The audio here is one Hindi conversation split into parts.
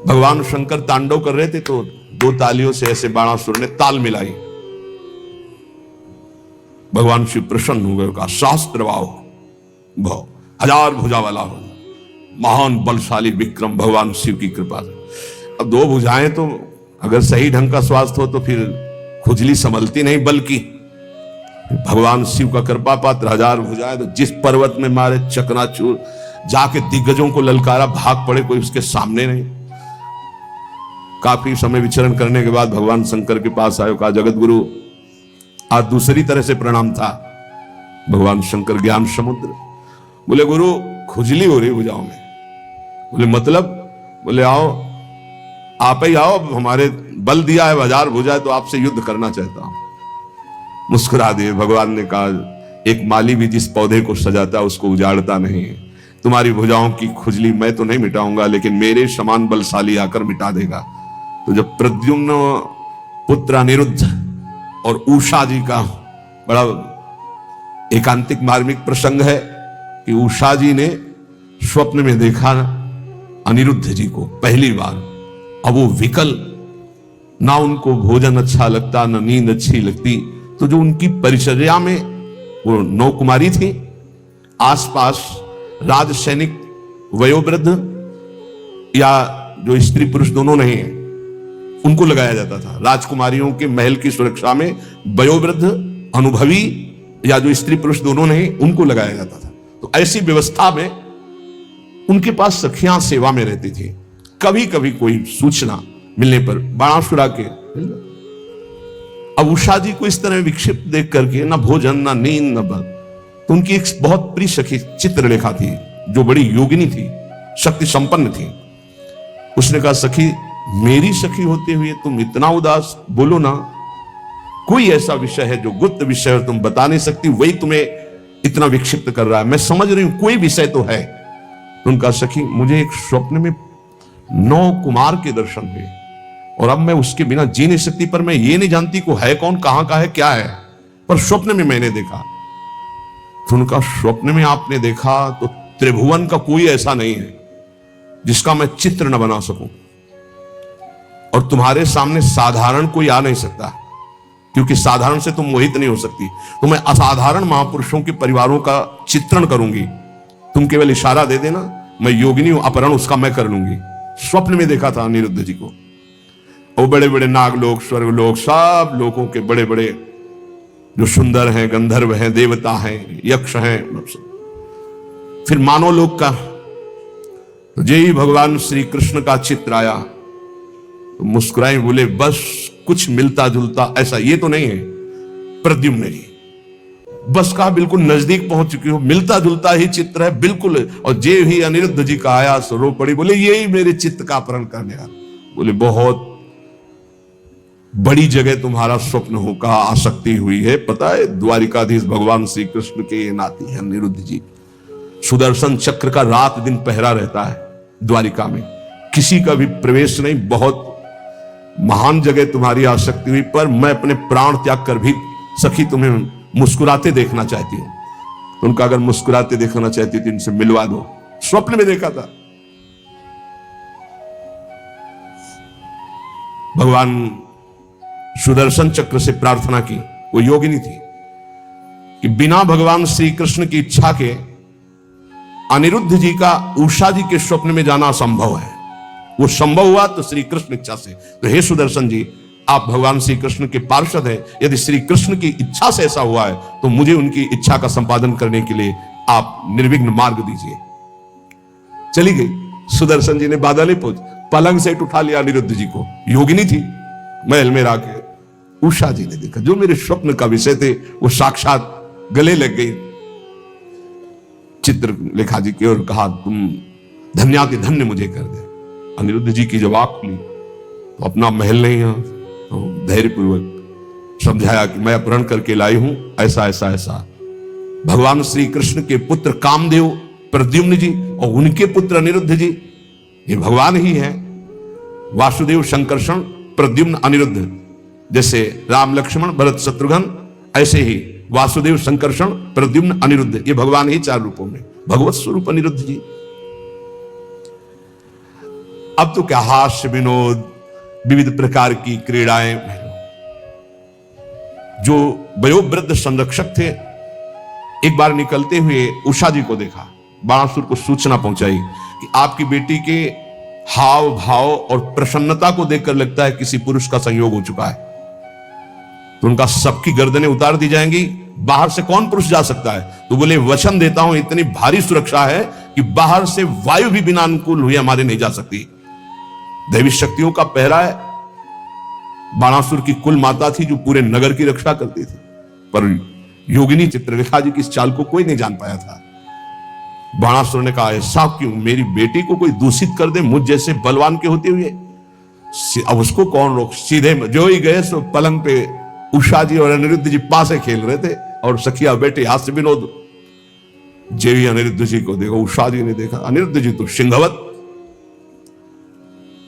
भगवान शंकर तांडव कर रहे थे तो दो तालियों से ऐसे बाणासुर ने ताल मिलाई। भगवान शिव प्रसन्न हो गए, कहा शास्त्र भाव हजार भुजा वाला हो, महान बलशाली विक्रम भगवान शिव की कृपा से। अब दो भुजाएं तो अगर सही ढंग का स्वास्थ्य हो तो फिर खुजली संभलती नहीं, बल्कि भगवान शिव का कृपा पात्र हजार भुजाएं तो जिस पर्वत में मारे चकनाचूर, जाके दिग्गजों को ललकारा, भाग पड़े, कोई उसके सामने नहीं। काफी समय विचरण करने के बाद भगवान शंकर के पास आयो, कहा जगत गुरु आज दूसरी तरह से प्रणाम था। भगवान शंकर ज्ञान समुद्र, बोले गुरु खुजली हो रही भुजाओं में। बोले मतलब? बोले आओ, आप ही आओ, हमारे बल दिया है, हजार भुजा है, तो आपसे युद्ध करना चाहता हूं। मुस्कुरा दिए। भगवान ने कहा एक माली भी जिस पौधे को सजाता उसको उजाड़ता नहीं है। तुम्हारी भुजाओं की खुजली मैं तो नहीं मिटाऊंगा, लेकिन मेरे समान बलशाली आकर मिटा देगा। तो जब प्रद्युम्न पुत्र अनिरुद्ध और उषा जी का बड़ा एकांतिक मार्मिक प्रसंग है कि उषा जी ने स्वप्न में देखा अनिरुद्ध जी को पहली बार। अब वो विकल, ना उनको भोजन अच्छा लगता, ना नींद अच्छी लगती। तो जो उनकी परिचर्या में वो 9 कुमारी थी, आसपास राज सैनिक वयोवृद्ध या जो स्त्री पुरुष दोनों नहीं है उनको लगाया जाता था। राजकुमारियों के महल की सुरक्षा में वयोवृद्ध, अनुभवी या जो स्त्री पुरुष दोनों नहीं उनको लगाया जाता था। तो ऐसी व्यवस्था में उनके पास सखियां सेवा में रहती थी। कभी कभी कोई सूचना मिलने पर बाणासुरा के, अब उषा जी को इस तरह विक्षिप्त देख करके ना भोजन ना नींद न बल, तो उनकी एक बहुत प्रिय सखी चित्रलेखा थी जो बड़ी योगिनी थी, शक्ति संपन्न थी। उसने कहा सखी, मेरी सखी होते हुए तुम इतना उदास, बोलो ना कोई ऐसा विषय है जो गुप्त विषय है तुम बता नहीं सकती, वही तुम्हें इतना विक्षिप्त कर रहा है। मैं समझ रही हूं कोई विषय तो है। तो उनका सखी, मुझे एक स्वप्न में 9 कुमार के दर्शन हुए और अब मैं उसके बिना जी नहीं सकती, पर मैं ये नहीं जानती को है कौन, कहां का है, क्या है, पर स्वप्न में मैंने देखा। तो उनका स्वप्न में आपने देखा तो त्रिभुवन का कोई ऐसा नहीं है जिसका मैं चित्र न बना सकूं, और तुम्हारे सामने साधारण कोई आ नहीं सकता, क्योंकि साधारण से तुम मोहित नहीं हो सकती। तो मैं असाधारण महापुरुषों के परिवारों का चित्रण करूंगी, तुम केवल इशारा दे देना, मैं योगिनी हूं, अपहरण उसका मैं कर लूंगी। स्वप्न में देखा था अनिरुद्ध जी को। और बड़े बड़े नागलोक, स्वर्गलोक, सब लोगों के बड़े बड़े जो सुंदर हैं, गंधर्व हैं, देवता हैं, यक्ष हैं, फिर मानव लोक का। तो जय भगवान श्री कृष्ण का चित्र आया तो मुस्कुराए, बोले बस कुछ मिलता जुलता ऐसा ये तो नहीं है प्रद्युम्न जी, बस कहा बिल्कुल नजदीक पहुंच चुकी हो, मिलता जुलता ही चित्र है बिल्कुल। और जे ही अनिरुद्ध जी का आया सो रो पड़ी, बोले यही मेरे चित्त का अपहरण करने का। बोले बहुत बड़ी जगह तुम्हारा स्वप्न हो का आसक्ति हुई है, पता है द्वारिकाधीश भगवान श्री कृष्ण के ये नाती है अनिरुद्ध जी। सुदर्शन चक्र का रात दिन पहरा रहता है द्वारिका में, किसी का भी प्रवेश नहीं। बहुत महान जगह तुम्हारी आसक्ति हुई, पर मैं अपने प्राण त्याग कर भी सखी तुम्हें मुस्कुराते देखना चाहती हूं। तो उनका अगर मुस्कुराते देखना चाहती तो इनसे मिलवा दो। स्वप्न में देखा था। भगवान सुदर्शन चक्र से प्रार्थना की, वो योगिनी थी, कि बिना भगवान श्री कृष्ण की इच्छा के अनिरुद्ध जी का उषा जी के स्वप्न में जाना असंभव है। वो संभव हुआ तो श्री कृष्ण इच्छा से। तो हे सुदर्शन जी, आप भगवान श्री कृष्ण के पार्षद हैं, यदि श्री कृष्ण की इच्छा से ऐसा हुआ है तो मुझे उनकी इच्छा का संपादन करने के लिए आप निर्विघ्न मार्ग दीजिए। चली गई। सुदर्शन जी ने बादल पहुंच पलंग से उठा लिया अनिरुद्ध जी को। योगिनी थी, महल में आके उषा जी ने देखा जो मेरे स्वप्न का विषय थे वो साक्षात गले लग गई चित्रलेखा जी की और कहा तुम धन्याति धन्य मुझे कर दे। अनिरुद्ध जी की जब आंख खुली तो अपना महल नहीं है, तो धैर्यपूर्वक समझाया कि मैं अपहरण करके लाई हूं, ऐसा ऐसा ऐसा। भगवान श्री कृष्ण के पुत्र कामदेव प्रद्युम्न जी और उनके पुत्र अनिरुद्ध जी ये भगवान ही हैं। वासुदेव संकर्षण प्रद्युम्न अनिरुद्ध, जैसे राम लक्ष्मण भरत शत्रुघ्न, ऐसे ही वासुदेव संकर्षण प्रद्युम्न अनिरुद्ध, ये भगवान ही 4 रूपों में, भगवत स्वरूप अनिरुद्ध जी। अब तो क्या हास्य विनोद, विविध प्रकार की क्रीड़ाएं। जो वयोवृद्ध संरक्षक थे, एक बार निकलते हुए उषा जी को देखा, बाणासुर को सूचना पहुंचाई कि आपकी बेटी के हाव भाव और प्रसन्नता को देखकर लगता है किसी पुरुष का संयोग हो चुका है, तो उनका सबकी गर्दनें उतार दी जाएंगी, बाहर से कौन पुरुष जा सकता है? तो बोले वचन देता हूं, इतनी भारी सुरक्षा है कि बाहर से वायु भी बिना अनुकूल हुए हमारे नहीं जा सकती। दैवी शक्तियों का पहरा है। बाणासुर की कुल माता थी जो पूरे नगर की रक्षा करती थी, पर योगिनी चित्ररेखा जी की इस चाल को कोई नहीं जान पाया था। बाणासुर ने कहा, ऐसा क्यों? मेरी बेटी को कोई दूषित कर दे मुझ जैसे बलवान के होते हुए, अब उसको कौन रोक? सीधे जो ही गए सो पलंग पे उषा जी और अनिरुद्ध जी पासे खेल रहे थे और सखिया बेटे हास्य विनोद। जेवी अनिरुद्ध जी को देखो, उषा जी ने देखा, अनिरुद्ध जी तो सिंहवत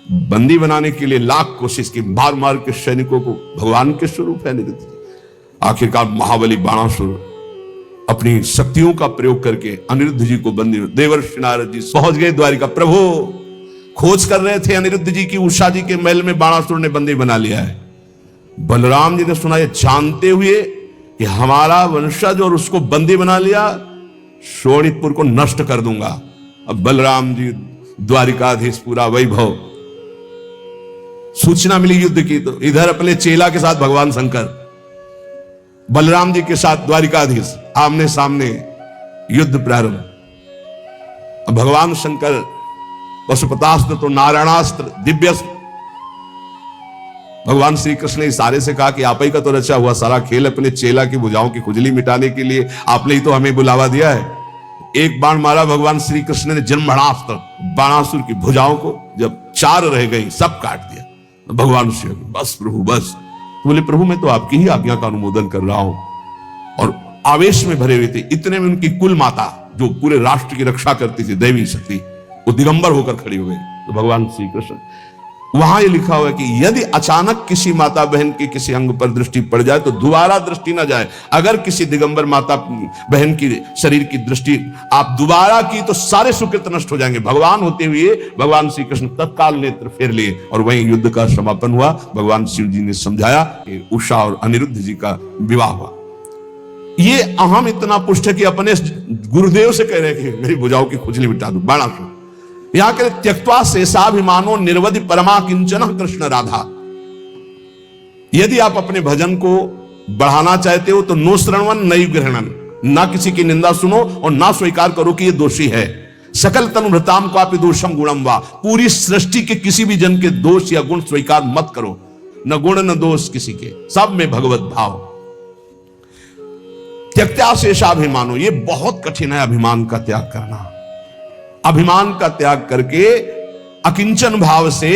बंदी बनाने के लिए लाख कोशिश की, मार मार के सैनिकों को भगवान के स्वरूप है अनिरुद्ध जी। आखिरकार महाबली बाणासुर अपनी शक्तियों का प्रयोग करके अनिरुद्ध जी को बंदी, देवर्षि नारद जी पहुंच गए द्वारिका। प्रभु खोज कर रहे थे अनिरुद्ध जी की, उषा जी के महल में बाणासुर ने बंदी बना लिया है। बलराम जी ने सुना, ये जानते हुए कि हमारा वंशज और उसको बंदी बना लिया, शोणितपुर को नष्ट कर दूंगा। अब बलराम जी द्वारिकाधीश, पूरा वैभव, सूचना मिली युद्ध की, तो इधर अपने चेला के साथ भगवान शंकर, बलराम जी के साथ द्वारिकाधीश, आमने सामने युद्ध प्रारंभ। अब भगवान शंकर पशुपतास्त्र तो नारायणास्त्र, दिव्यास्त्र। भगवान श्री कृष्ण ने इशारे से कहा कि आप ही का तो रचा हुआ सारा खेल अपने चेला की भुजाओं की खुजली मिटाने के लिए आपने ही तो हमें बुलावा दिया है। एक बाण मारा भगवान श्री कृष्ण ने जन्मणास्त्र, बाणासुर की भुजाओं को जब 4 रह गई सब काट दिया। भगवान श्री, बस प्रभु बस। तो बोले प्रभु मैं तो आपकी ही आज्ञा का अनुमोदन कर रहा हूं। और आवेश में भरे हुए थे। इतने में उनकी कुल माता जो पूरे राष्ट्र की रक्षा करती थी, दैवी शक्ति, वो दिगंबर होकर खड़ी हो गई। तो भगवान श्री कृष्ण, वहां ये लिखा हुआ है कि यदि अचानक किसी माता बहन के किसी अंग पर दृष्टि पड़ जाए तो दोबारा दृष्टि ना जाए। अगर किसी दिगंबर माता बहन की शरीर की दृष्टि आप दोबारा की तो सारे सुकृत नष्ट हो जाएंगे। भगवान होते हुए भगवान श्री कृष्ण तत्काल नेत्र फेर लिए और वहीं युद्ध का समापन हुआ। भगवान शिव जी ने समझाया कि उषा और अनिरुद्ध जी का विवाह हुआ। ये अहम इतना पुष्ट है कि अपने गुरुदेव से कह रहे कि मेरी भुजाओं की खुजली मिटा दो। बाणासुर यहां के त्यक्त्वा शेषाभिमानो निर्वधि परमा किंचन कृष्ण राधा। यदि आप अपने भजन को बढ़ाना चाहते हो तो नो श्रवण नई ग्रहणन, ना किसी की निंदा सुनो और ना स्वीकार करो कि ये दोषी है। सकल तनुभृताम क्वापि दोषम गुणम वा, पूरी सृष्टि के किसी भी जन के दोष या गुण स्वीकार मत करो, न गुण न दोष किसी के, सब में भगवत भाव। त्यक्त्या शेषाभिमानो, ये बहुत कठिन है अभिमान का त्याग करना। अभिमान का त्याग करके अकिंचन भाव से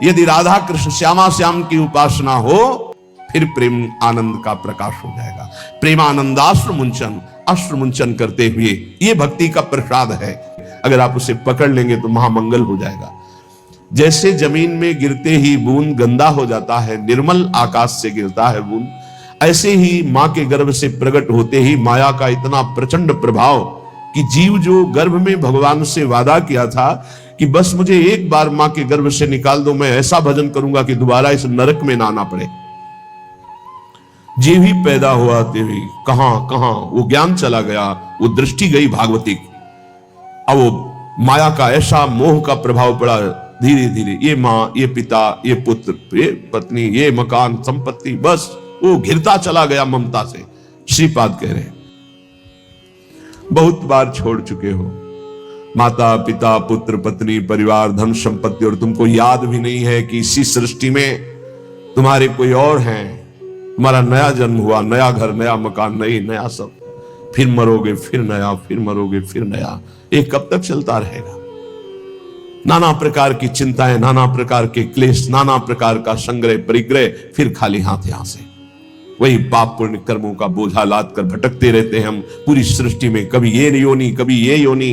यदि राधा कृष्ण श्यामा श्याम की उपासना हो फिर प्रेम आनंद का प्रकाश हो जाएगा। प्रेमानंदाश्र मुंचन, अश्रु मुंचन करते हुए, ये भक्ति का प्रसाद है। अगर आप उसे पकड़ लेंगे तो महामंगल हो जाएगा। जैसे जमीन में गिरते ही बूंद गंदा हो जाता है, निर्मल आकाश से गिरता है बूंद, ऐसे ही मां के गर्भ से प्रकट होते ही माया का इतना प्रचंड प्रभाव कि जीव जो गर्भ में भगवान से वादा किया था कि बस मुझे एक बार मां के गर्भ से निकाल दो, मैं ऐसा भजन करूंगा कि दोबारा इस नरक में ना आना पड़े। जीव ही पैदा हुआ तेरी कहां कहां वो ज्ञान चला गया, वो दृष्टि गई भागवती। अब वो माया का ऐसा मोह का प्रभाव पड़ा धीरे धीरे, ये मां, ये पिता, ये पुत्र, ये पत्नी, ये मकान, संपत्ति, बस वो घिरता चला गया ममता से। श्रीपाद कह रहे हैं बहुत बार छोड़ चुके हो माता पिता पुत्र पत्नी परिवार धन संपत्ति, और तुमको याद भी नहीं है कि इसी सृष्टि में तुम्हारे कोई और हैं। तुम्हारा नया जन्म हुआ, नया घर, नया मकान, नया सब, फिर मरोगे, फिर नया, फिर मरोगे, फिर नया। ये कब तक चलता रहेगा? नाना प्रकार की चिंताएं, नाना प्रकार के क्लेश, नाना प्रकार का संग्रह परिग्रह, फिर खाली हाथ यहां से वही पाप पुण्य कर्मों का बोझा लाद कर भटकते रहते हैं हम पूरी सृष्टि में, कभी ये योनि, कभी ये योनि।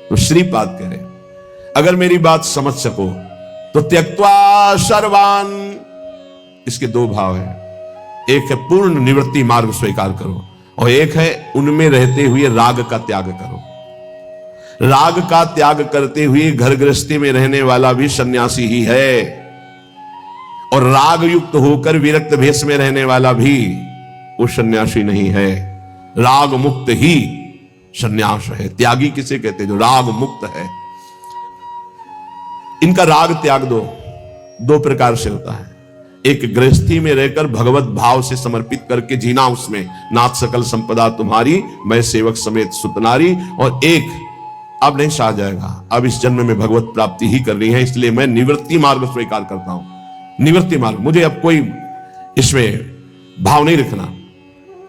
तो श्रीपाद कह रहे अगर मेरी बात समझ सको तो त्यक्त्वा सर्वान, इसके 2 भाव हैं। एक है पूर्ण निवृत्ति मार्ग स्वीकार करो और एक है उनमें रहते हुए राग का त्याग करो। राग का त्याग करते हुए घर गृहस्थी में रहने वाला भी सन्यासी ही है, और राग युक्त होकर विरक्त भेष में रहने वाला भी वो सन्यासी नहीं है। राग मुक्त ही सन्यास है। त्यागी किसे कहते हैं? जो राग मुक्त है। इनका राग त्याग दो प्रकार से होता है। एक गृहस्थी में रहकर भगवत भाव से समर्पित करके जीना, उसमें नाथ सकल संपदा तुम्हारी, मैं सेवक समेत सुतनारी। और एक अब नहीं सहा जाएगा, अब इस जन्म में भगवत प्राप्ति ही करनी है, इसलिए मैं निवृत्ति मार्ग स्वीकार करता हूं। निवृत्ति मार्ग, मुझे अब कोई इसमें भाव नहीं रखना,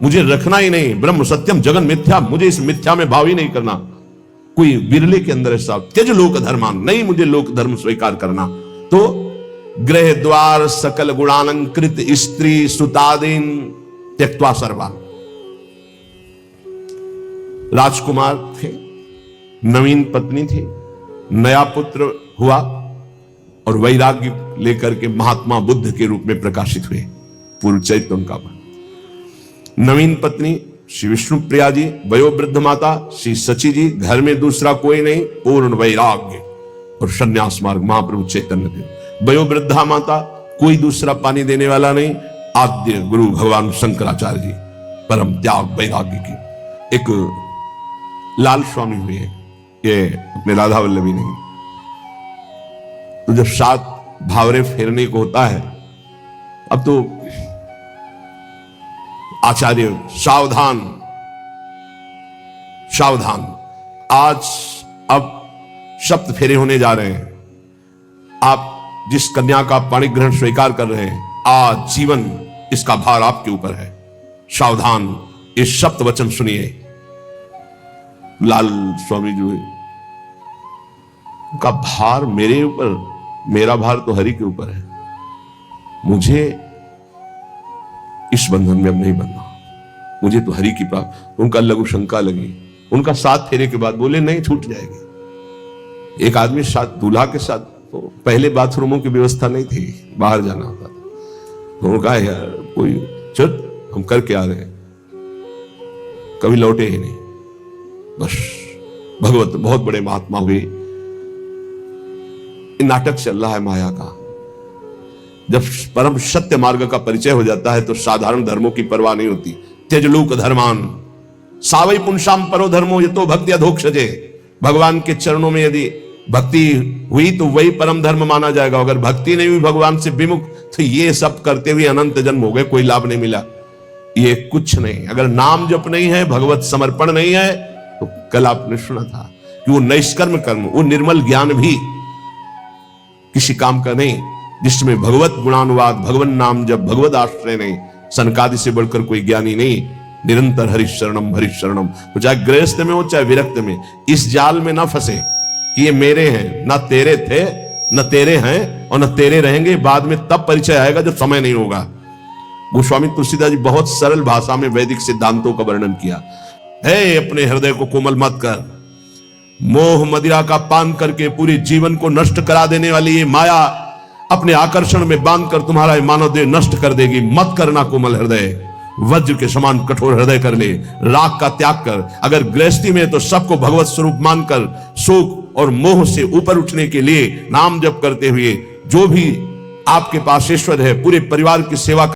मुझे रखना ही नहीं। ब्रह्म सत्यम जगन मिथ्या, मुझे इस मिथ्या में भाव ही नहीं करना। कोई बिरले के अंदर ऐसा त्यज लोक धर्मान, नहीं मुझे लोक धर्म स्वीकार करना। तो गृह द्वार सकल गुणालंकृत स्त्री सुतादीन त्यक्त्वा सर्वान। राजकुमार थे, नवीन पत्नी थी, नया पुत्र हुआ और वैराग्य लेकर के महात्मा बुद्ध के रूप में प्रकाशित हुए। पूर्व चरित्र उनका नवीन पत्नी श्री विष्णु प्रिया जी, वयोवृद्ध माता श्री सची जी, घर में दूसरा कोई नहीं, पूर्ण वैराग्य और संन्यास मार्ग महाप्रभु चैतन्य देव। वयोवृद्धा माता, कोई दूसरा पानी देने वाला नहीं, आद्य गुरु भगवान शंकराचार्य जी, परम त्याग वैराग्य की। एक लाल स्वामी हुए, ये अपने राधा वल्लभी नहीं। तो जब 7 भावरे फेरने को होता है, अब तो आचार्य सावधान सावधान, आज अब सप्त फेरे होने जा रहे हैं। आप जिस कन्या का पाणी ग्रहण स्वीकार कर रहे हैं, आज जीवन इसका भार आपके ऊपर है। सावधान, ये सप्त वचन सुनिए। लाल स्वामी जो है, उनका भार मेरे ऊपर, मेरा भार तो हरि के ऊपर है। मुझे इस बंधन में अब नहीं बनना, मुझे तो हरि की प्राप्ति। उनका लघु शंका लगी, उनका 7 फेरे के बाद बोले नहीं, छूट जाएगी। एक आदमी साथ दूल्हा के साथ, तो पहले बाथरूमों की व्यवस्था नहीं थी, बाहर जाना होता था। तो उन्होंने कहा यार कोई चल, हम करके आ रहे हैं, कभी लौटे ही नहीं। बस भगवत बहुत बड़े महात्मा हुए। नाटक चल रहा है माया का। जब परम सत्य मार्ग का परिचय हो जाता है तो साधारण धर्मों की परवाह नहीं होती। त्यजलोक धर्मान सावै पुंसाम परो धर्मो यतो भक्ति अधोक्षजे। भगवान के चरणों में यदि भक्ति हुई तो वही परम धर्म माना जाएगा। अगर भक्ति नहीं हुई, भगवान से विमुख, तो ये सब करते हुए अनंत जन्म हो गए, कोई लाभ नहीं मिला। ये कुछ नहीं। अगर नाम जप नहीं है, भगवत समर्पण नहीं है, तो कल आपने सुना था कि वो नैष्कर्म कर्म, वो निर्मल ज्ञान भी किसी काम का नहीं, जिसमें भगवत गुणानुवाद, भगवान नाम जब, भगवत आश्रय नहीं। सनकादि से बढ़कर कोई ज्ञानी नहीं। निरंतर हरिशरणम हरिशरणम। तो चाहे गृहस्थ में हो चाहे विरक्त में, इस जाल में ना फंसे कि ये मेरे हैं, ना तेरे थे, न तेरे हैं और न तेरे रहेंगे। बाद में तब परिचय आएगा जब समय नहीं होगा। गोस्वामी तुलसीदास जी बहुत सरल भाषा में वैदिक सिद्धांतों का वर्णन किया है। अपने हृदय को कोमल मत कर, मोह मदिरा का पान करके पूरे जीवन को नष्ट करा देने वाली ये माया अपने आकर्षण में बांधकर तुम्हारा मानव देह नष्ट कर देगी। मत करना कोमल हृदय, वज्र के समान कठोर हृदय कर ले। राग का त्याग कर। अगर गृहस्थी में तो सबको भगवत स्वरूप मानकर शोक और मोह से ऊपर उठने के लिए नाम जप करते हुए जो भी आपके पास ईश्वर है, पूरे परिवार की सेवा